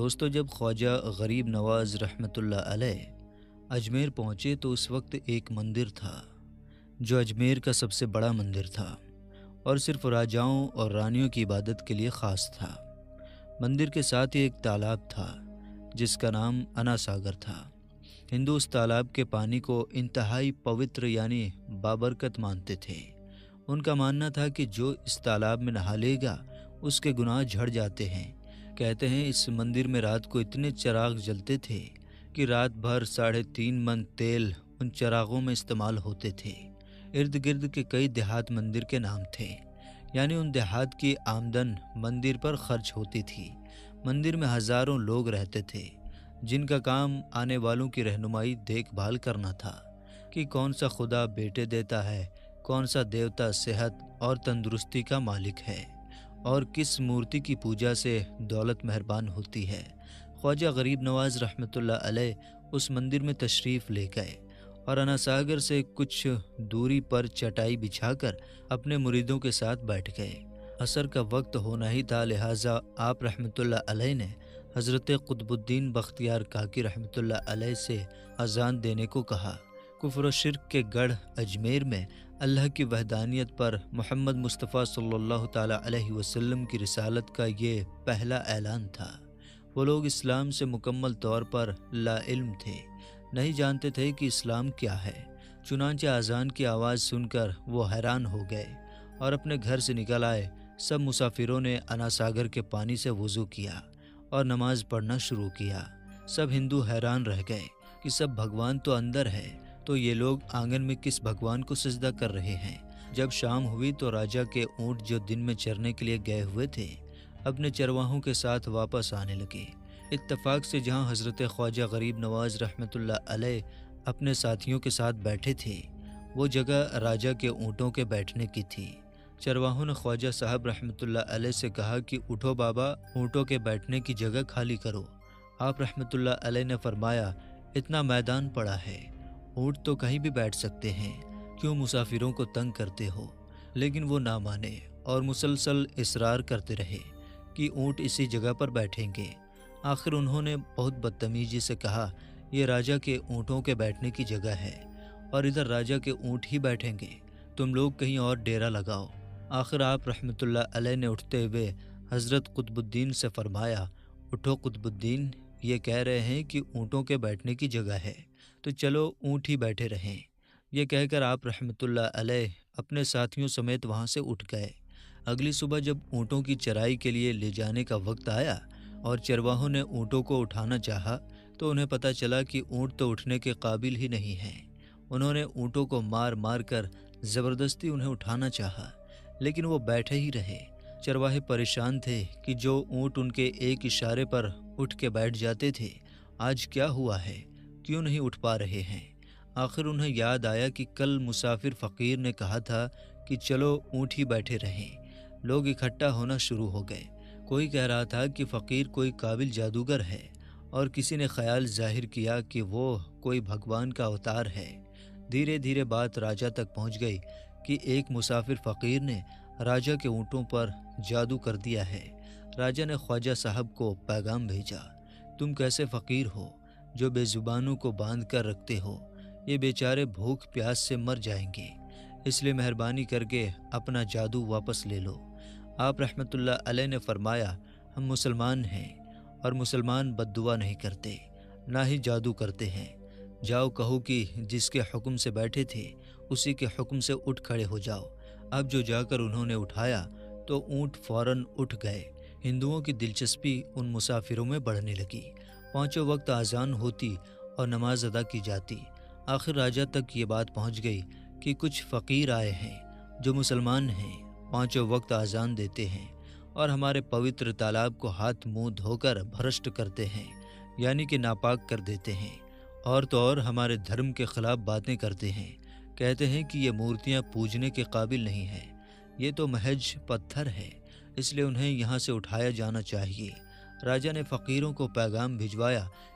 دوستو، جب خواجہ غریب نواز رحمۃ اللہ علیہ اجمیر پہنچے تو اس وقت ایک مندر تھا جو اجمیر کا سب سے بڑا مندر تھا اور صرف راجاؤں اور رانیوں کی عبادت کے لیے خاص تھا۔ مندر کے ساتھ ہی ایک تالاب تھا جس کا نام انا ساگر تھا۔ ہندو اس تالاب کے پانی کو انتہائی پوتر یعنی بابرکت مانتے تھے۔ ان کا ماننا تھا کہ جو اس تالاب میں نہا لے گا اس کے گناہ جھڑ جاتے ہیں۔ کہتے ہیں اس مندر میں رات کو اتنے چراغ جلتے تھے کہ رات بھر 3.5 من تیل ان چراغوں میں استعمال ہوتے تھے۔ ارد گرد کے کئی دیہات مندر کے نام تھے، یعنی ان دیہات کی آمدن مندر پر خرچ ہوتی تھی۔ مندر میں ہزاروں لوگ رہتے تھے جن کا کام آنے والوں کی رہنمائی دیکھ بھال کرنا تھا کہ کون سا خدا بیٹے دیتا ہے، کون سا دیوتا صحت اور تندرستی کا مالک ہے، اور کس مورتی کی پوجا سے دولت مہربان ہوتی ہے۔ خواجہ غریب نواز رحمۃ اللہ علیہ اس مندر میں تشریف لے گئے اور انا ساگر سے کچھ دوری پر چٹائی بچھا کر اپنے مریدوں کے ساتھ بیٹھ گئے۔ عصر کا وقت ہونا ہی تھا، لہٰذا آپ رحمۃ اللہ علیہ نے حضرت قطب الدین بختیار کاکی رحمۃ اللہ علیہ سے اذان دینے کو کہا۔ کفر و شرک کے گڑھ اجمیر میں اللہ کی وحدانیت پر محمد مصطفیٰ صلی اللہ تعالیٰ علیہ وسلم کی رسالت کا یہ پہلا اعلان تھا۔ وہ لوگ اسلام سے مکمل طور پر لا علم تھے، نہیں جانتے تھے کہ اسلام کیا ہے۔ چنانچہ اذان کی آواز سن کر وہ حیران ہو گئے اور اپنے گھر سے نکل آئے۔ سب مسافروں نے انا ساگر کے پانی سے وضو کیا اور نماز پڑھنا شروع کیا۔ سب ہندو حیران رہ گئے کہ سب بھگوان تو اندر ہے، تو یہ لوگ آنگن میں کس بھگوان کو سجدہ کر رہے ہیں؟ جب شام ہوئی تو راجہ کے اونٹ جو دن میں چرنے کے لیے گئے ہوئے تھے اپنے چرواہوں کے ساتھ واپس آنے لگے۔ اتفاق سے جہاں حضرت خواجہ غریب نواز رحمۃ اللہ علیہ اپنے ساتھیوں کے ساتھ بیٹھے تھے وہ جگہ راجہ کے اونٹوں کے بیٹھنے کی تھی۔ چرواہوں نے خواجہ صاحب رحمۃ اللہ علیہ سے کہا کہ اٹھو بابا، اونٹوں کے بیٹھنے کی جگہ خالی کرو۔ آپ رحمۃ اللہ علیہ نے فرمایا، اتنا میدان پڑا ہے، اونٹ تو کہیں بھی بیٹھ سکتے ہیں، کیوں مسافروں کو تنگ کرتے ہو؟ لیکن وہ نہ مانے اور مسلسل اصرار کرتے رہے کہ اونٹ اسی جگہ پر بیٹھیں گے۔ آخر انہوں نے بہت بدتمیزی سے کہا، یہ راجہ کے اونٹوں کے بیٹھنے کی جگہ ہے اور ادھر راجہ کے اونٹ ہی بیٹھیں گے، تم لوگ کہیں اور ڈیرا لگاؤ۔ آخر آپ رحمۃ اللہ علیہ نے اٹھتے ہوئے حضرت قطب الدین سے فرمایا، اٹھو قطب الدین، یہ کہہ رہے ہیں کہ اونٹوں کے بیٹھنے کی جگہ ہے تو چلو اونٹ ہی بیٹھے رہیں۔ یہ کہہ کر آپ رحمۃ اللہ علیہ اپنے ساتھیوں سمیت وہاں سے اٹھ گئے۔ اگلی صبح جب اونٹوں کی چرائی کے لیے لے جانے کا وقت آیا اور چرواہوں نے اونٹوں کو اٹھانا چاہا تو انہیں پتہ چلا کہ اونٹ تو اٹھنے کے قابل ہی نہیں ہیں۔ انہوں نے اونٹوں کو مار مار کر زبردستی انہیں اٹھانا چاہا لیکن وہ بیٹھے ہی رہے۔ چرواہے پریشان تھے کہ جو اونٹ ان کے ایک اشارے پر اٹھ کے بیٹھ جاتے تھے آج کیا ہوا ہے، کیوں نہیں اٹھ پا رہے ہیں؟ آخر انہیں یاد آیا کہ کل مسافر فقیر نے کہا تھا کہ چلو اونٹ ہی بیٹھے رہیں۔ لوگ اکٹھا ہونا شروع ہو گئے۔ کوئی کہہ رہا تھا کہ فقیر کوئی قابل جادوگر ہے اور کسی نے خیال ظاہر کیا کہ وہ کوئی بھگوان کا اوتار ہے۔ دھیرے دھیرے بات راجہ تک پہنچ گئی کہ ایک مسافر فقیر نے راجہ کے اونٹوں پر جادو کر دیا ہے۔ راجہ نے خواجہ صاحب کو پیغام بھیجا، تم کیسے فقیر ہو جو بے زبانوں کو باندھ کر رکھتے ہو؟ یہ بیچارے بھوک پیاس سے مر جائیں گے، اس لیے مہربانی کر کے اپنا جادو واپس لے لو۔ آپ رحمۃ اللہ علیہ نے فرمایا، ہم مسلمان ہیں اور مسلمان بد دعا نہیں کرتے، نہ ہی جادو کرتے ہیں۔ جاؤ کہو کہ جس کے حکم سے بیٹھے تھے اسی کے حکم سے اٹھ کھڑے ہو جاؤ۔ اب جو جا کر انہوں نے اٹھایا تو اونٹ فوراً اٹھ گئے۔ ہندوؤں کی دلچسپی ان مسافروں میں بڑھنے لگی۔ پانچوں وقت اذان ہوتی اور نماز ادا کی جاتی۔ آخر راجہ تک یہ بات پہنچ گئی کہ کچھ فقیر آئے ہیں جو مسلمان ہیں، پانچوں وقت اذان دیتے ہیں اور ہمارے پوتر تالاب کو ہاتھ منہ دھو کر بھرشٹ کرتے ہیں، یعنی کہ ناپاک کر دیتے ہیں، اور تو اور ہمارے دھرم کے خلاف باتیں کرتے ہیں۔ کہتے ہیں کہ یہ مورتیاں پوجنے کے قابل نہیں ہیں، یہ تو محض پتھر ہے، اس لیے انہیں یہاں سے اٹھایا جانا چاہیے۔ راجہ نے فقیروں کو پیغام بھجوایا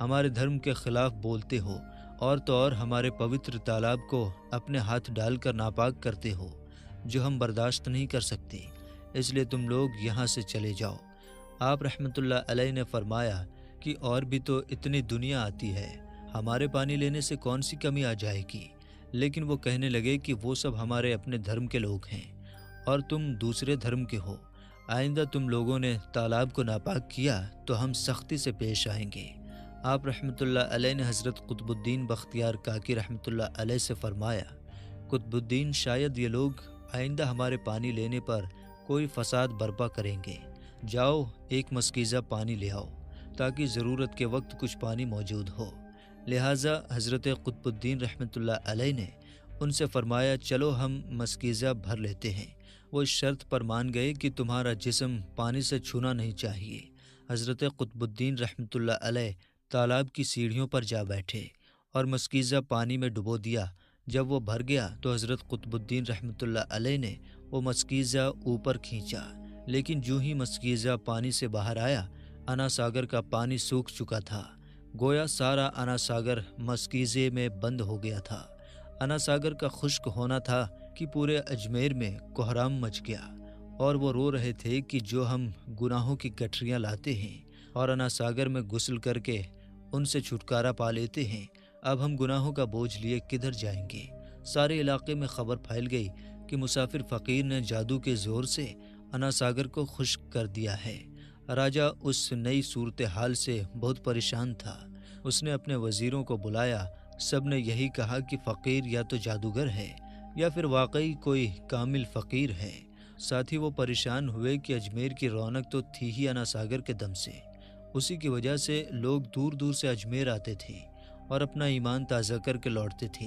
ہمارے دھرم کے خلاف بولتے ہو، اور تو اور ہمارے پوتر تالاب کو اپنے ہاتھ ڈال کر ناپاک کرتے ہو، جو ہم برداشت نہیں کر سکتے، اس لیے تم لوگ یہاں سے چلے جاؤ۔ آپ رحمۃ اللہ علیہ نے فرمایا کہ اور بھی تو اتنی دنیا آتی ہے، ہمارے پانی لینے سے کون سی کمی آ جائے گی؟ لیکن وہ کہنے لگے کہ وہ سب ہمارے اپنے دھرم کے لوگ ہیں اور تم دوسرے دھرم کے ہو، آئندہ تم لوگوں نے تالاب کو ناپاک کیا تو ہم سختی سے پیش آئیں گے۔ آپ رحمۃ اللہ علیہ نے حضرت قطب الدین بختیار کاکی رحمۃ اللہ علیہ سے فرمایا، قطب الدین شاید یہ لوگ آئندہ ہمارے پانی لینے پر کوئی فساد برپا کریں گے، جاؤ ایک مشکیزہ پانی لے آؤ تاکہ ضرورت کے وقت کچھ پانی موجود ہو۔ لہٰذا حضرت قطب الدین رحمۃ اللہ علیہ نے ان سے فرمایا، چلو ہم مشکیزہ بھر لیتے ہیں۔ وہ اس شرط پر مان گئے کہ تمہارا جسم پانی سے چھونا نہیں چاہیے۔ حضرت قطب الدین رحمۃ اللہ علیہ تالاب کی سیڑھیوں پر جا بیٹھے اور مشکیزہ پانی میں ڈبو دیا۔ جب وہ بھر گیا تو حضرت قطب الدین رحمۃ اللہ علیہ نے وہ مشکیزہ اوپر کھینچا، لیکن جو ہی مشکیزہ پانی سے باہر آیا، انا ساگر کا پانی سوکھ چکا تھا، گویا سارا انا ساگر مشکیزے میں بند ہو گیا تھا۔ انا ساگر کا خشک ہونا تھا کہ پورے اجمیر میں کوہرام مچ گیا، اور وہ رو رہے تھے کہ جو ہم گناہوں کی گٹھریاں لاتے ہیں اور انا ساگر میں غسل کر کے ان سے چھٹکارا پا لیتے ہیں، اب ہم گناہوں کا بوجھ لیے کدھر جائیں گے؟ سارے علاقے میں خبر پھیل گئی کہ مسافر فقیر نے جادو کے زور سے انا ساگر کو خشک کر دیا ہے۔ راجہ اس نئی صورتحال سے بہت پریشان تھا۔ اس نے اپنے وزیروں کو بلایا، سب نے یہی کہا کہ فقیر یا تو جادوگر ہے یا پھر واقعی کوئی کامل فقیر ہے۔ ساتھ ہی وہ پریشان ہوئے کہ اجمیر کی رونق تو تھی ہی انا ساگر کے دم سے، اسی کی وجہ سے لوگ دور دور سے اجمیر آتے تھے اور اپنا ایمان تازہ کر کے لوٹتے تھے۔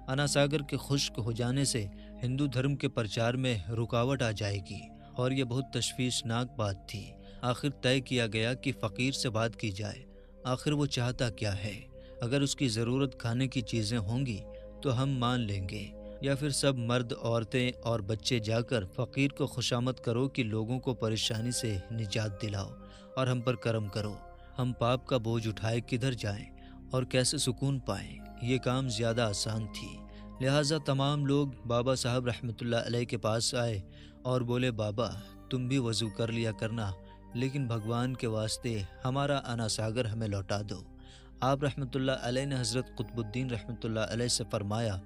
انا ساگر کے خشک ہو جانے سے ہندو دھرم کے پرچار میں رکاوٹ آ جائے گی، اور یہ بہت تشویشناک بات تھی۔ آخر طے کیا گیا کہ فقیر سے بات کی جائے، آخر وہ چاہتا کیا ہے؟ اگر اس کی ضرورت کھانے کی چیزیں ہوں گی تو ہم مان لیں گے، یا پھر سب مرد، عورتیں اور بچے جا کر فقیر کو خوشامد کرو کہ لوگوں کو پریشانی سے نجات دلاؤ اور ہم پر کرم کرو۔ ہم پاپ کا بوجھ اٹھائے کدھر جائیں اور کیسے سکون پائیں؟ یہ کام زیادہ آسان تھی۔ لہٰذا تمام لوگ بابا صاحب رحمۃ اللہ علیہ کے پاس آئے اور بولے، بابا تم بھی وضو کر لیا کرنا، لیکن بھگوان کے واسطے ہمارا انا ساگر ہمیں لوٹا دو۔ آپ رحمۃ اللہ علیہ نے حضرت قطب الدین رحمۃ اللہ علیہ سے فرمایا،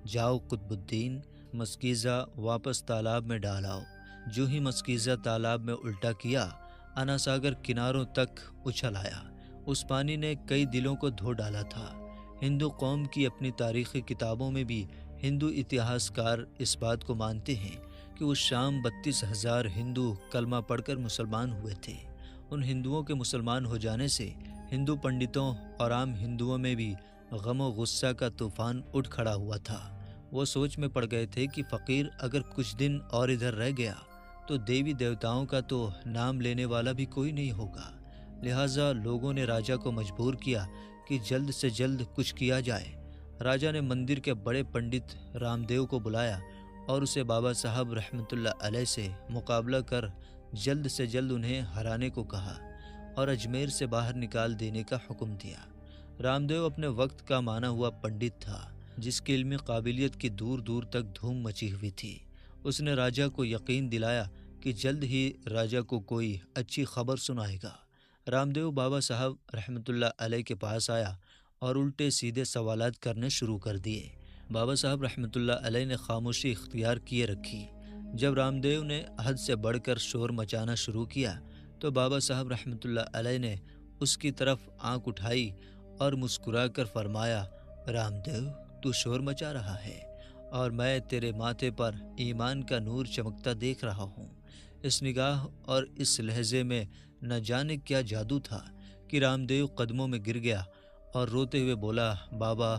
جاؤ قطب الدین، مشکیزہ واپس تالاب میں ڈال آؤ۔ جو ہی مشکیزہ تالاب میں الٹا کیا، انا ساگر کناروں تک اچھل آیا۔ اس پانی نے کئی دلوں کو دھو ڈالا تھا۔ ہندو قوم کی اپنی تاریخی کتابوں میں بھی ہندو اتہاس کار اس بات کو مانتے ہیں کہ اس شام 32,000 ہندو کلمہ پڑھ کر مسلمان ہوئے تھے۔ ان ہندوؤں کے مسلمان ہو جانے سے ہندو پنڈتوں اور عام ہندوؤں میں بھی غم و غصہ کا طوفان اٹھ کھڑا ہوا تھا۔ وہ سوچ میں پڑ گئے تھے کہ فقیر اگر کچھ دن اور ادھر رہ گیا تو دیوی دیوتاؤں کا تو نام لینے والا بھی کوئی نہیں ہوگا۔ لہٰذا لوگوں نے راجہ کو مجبور کیا کہ جلد سے جلد کچھ کیا جائے۔ راجہ نے مندر کے بڑے پنڈت رام دیو کو بلایا اور اسے بابا صاحب رحمۃ اللہ علیہ سے مقابلہ کر جلد سے جلد انہیں ہرانے کو کہا اور اجمیر سے باہر نکال دینے کا حکم دیا۔ رام دیو اپنے وقت کا مانا ہوا پنڈت تھا، جس کی علمی قابلیت کی دور دور تک دھوم مچی ہوئی تھی۔ اس نے راجہ کو یقین دلایا کہ جلد ہی راجہ کو کوئی اچھی خبر سنائے گا۔ رام دیو بابا صاحب رحمۃ اللہ علیہ کے پاس آیا اور الٹے سیدھے سوالات کرنے شروع کر دیے۔ بابا صاحب رحمۃ اللہ علیہ نے خاموشی اختیار کیے رکھی۔ جب رام دیو نے حد سے بڑھ کر شور مچانا شروع کیا تو بابا صاحب رحمۃ اللہ علیہ نے اس کی طرف آنکھ اٹھائی اور مسکرا کر فرمایا، رام دیو تو شور مچا رہا ہے اور میں تیرے ماتھے پر ایمان کا نور چمکتا دیکھ رہا ہوں۔ اس نگاہ اور اس لہجے میں نہ جانے کیا جادو تھا کہ رام دیو قدموں میں گر گیا اور روتے ہوئے بولا، بابا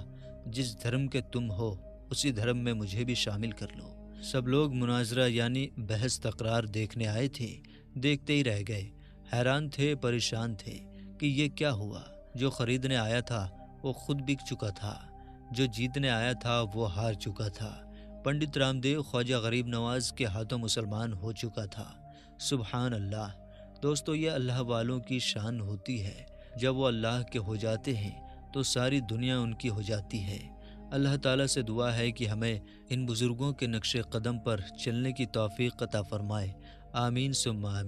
جس دھرم کے تم ہو اسی دھرم میں مجھے بھی شامل کر لو۔ سب لوگ مناظرہ یعنی بحث تقرار دیکھنے آئے تھے، دیکھتے ہی رہ گئے، حیران تھے، پریشان تھے کہ یہ کیا ہوا۔ جو خریدنے آیا تھا وہ خود بک چکا تھا، جو جیتنے آیا تھا وہ ہار چکا تھا۔ پنڈت رام دیو خواجہ غریب نواز کے ہاتھوں مسلمان ہو چکا تھا۔ سبحان اللہ۔ دوستو، یہ اللہ والوں کی شان ہوتی ہے، جب وہ اللہ کے ہو جاتے ہیں تو ساری دنیا ان کی ہو جاتی ہے۔ اللہ تعالیٰ سے دعا ہے کہ ہمیں ان بزرگوں کے نقش قدم پر چلنے کی توفیق عطا فرمائے، آمین ثم آمین۔